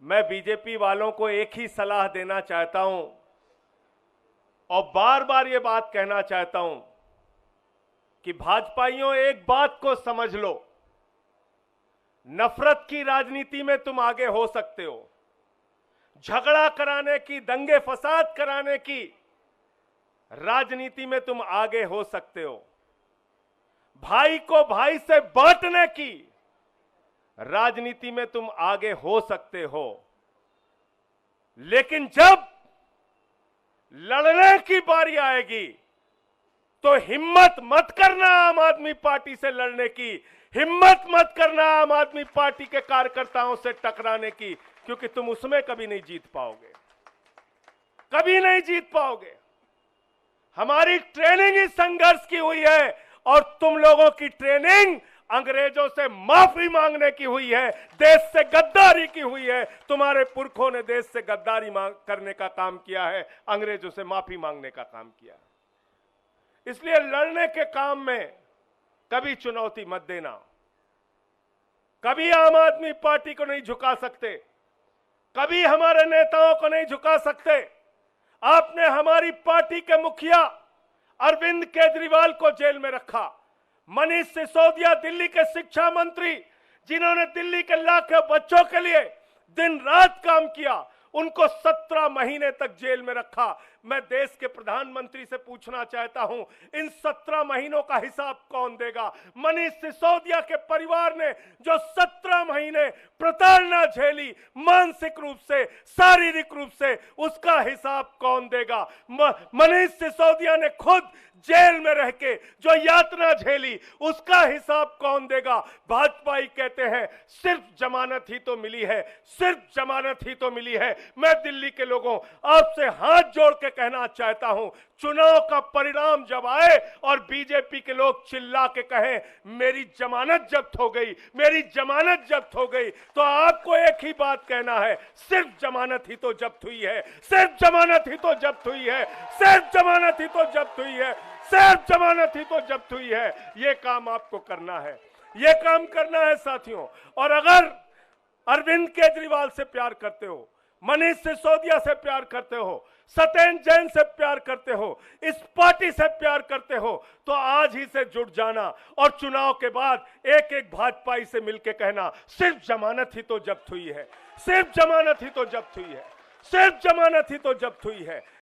मैं बीजेपी वालों को एक ही सलाह देना चाहता हूं और बार बार ये बात कहना चाहता हूं कि भाजपाइयों एक बात को समझ लो, नफरत की राजनीति में तुम आगे हो सकते हो, झगड़ा कराने की, दंगे फसाद कराने की राजनीति में तुम आगे हो सकते हो, भाई को भाई से बांटने की राजनीति में तुम आगे हो सकते हो, लेकिन जब लड़ने की बारी आएगी तो हिम्मत मत करना आम आदमी पार्टी से लड़ने की, हिम्मत मत करना आम आदमी पार्टी के कार्यकर्ताओं से टकराने की, क्योंकि तुम उसमें कभी नहीं जीत पाओगे, कभी नहीं जीत पाओगे। हमारी ट्रेनिंग इस संघर्ष की हुई है और तुम लोगों की ट्रेनिंग अंग्रेजों से माफी मांगने की हुई है, देश से गद्दारी की हुई है। तुम्हारे पुरखों ने देश से गद्दारी करने का काम किया है, अंग्रेजों से माफी मांगने का काम किया। इसलिए लड़ने के काम में कभी चुनौती मत देना, कभी आम आदमी पार्टी को नहीं झुका सकते, कभी हमारे नेताओं को नहीं झुका सकते। आपने हमारी पार्टी के मुखिया अरविंद केजरीवाल को जेल में रखा, मनीष सिसोदिया दिल्ली के शिक्षा मंत्री जिन्होंने दिल्ली के लाखों बच्चों के लिए दिन रात काम किया, उनको 17 महीने तक जेल में रखा। मैं देश के प्रधानमंत्री से पूछना चाहता हूं, इन 17 महीनों का हिसाब कौन देगा? मनीष सिसोदिया के परिवार ने जो 17 महीने प्रताड़ना झेली, मानसिक रूप से, शारीरिक रूप से, उसका हिसाब कौन देगा? मनीष सिसोदिया ने खुद जेल में रह के जो यातना झेली, उसका हिसाब कौन देगा? भाजपाई कहते हैं सिर्फ जमानत ही तो मिली है, सिर्फ जमानत ही तो मिली है। मैं दिल्ली के लोगों आपसे हाथ जोड़ के कहना चाहता हूं, चुनाव का परिणाम जब आए और बीजेपी के लोग चिल्ला के कहें मेरी जमानत जब्त हो गई, मेरी जमानत जब्त हो गई, तो आपको एक ही बात कहना है, सिर्फ जमानत ही तो जब्त हुई है, सिर्फ जमानत ही तो जब्त हुई है, सिर्फ जमानत ही तो जब्त हुई है, सिर्फ जमानत ही तो जब्त हुई है। ये काम आपको करना है, ये काम करना है साथियों। और अगर अरविंद केजरीवाल से प्यार करते हो, मनीष सिसोदिया से प्यार करते हो, सत्येंद्र जैन से प्यार करते हो, इस पार्टी से प्यार करते हो, तो आज ही से जुट जाना और चुनाव के बाद एक एक भाजपाई से मिलकर कहना सिर्फ जमानत ही तो जब्त हुई है, सिर्फ जमानत ही तो जब्त हुई है, सिर्फ जमानत ही तो जब्त हुई है।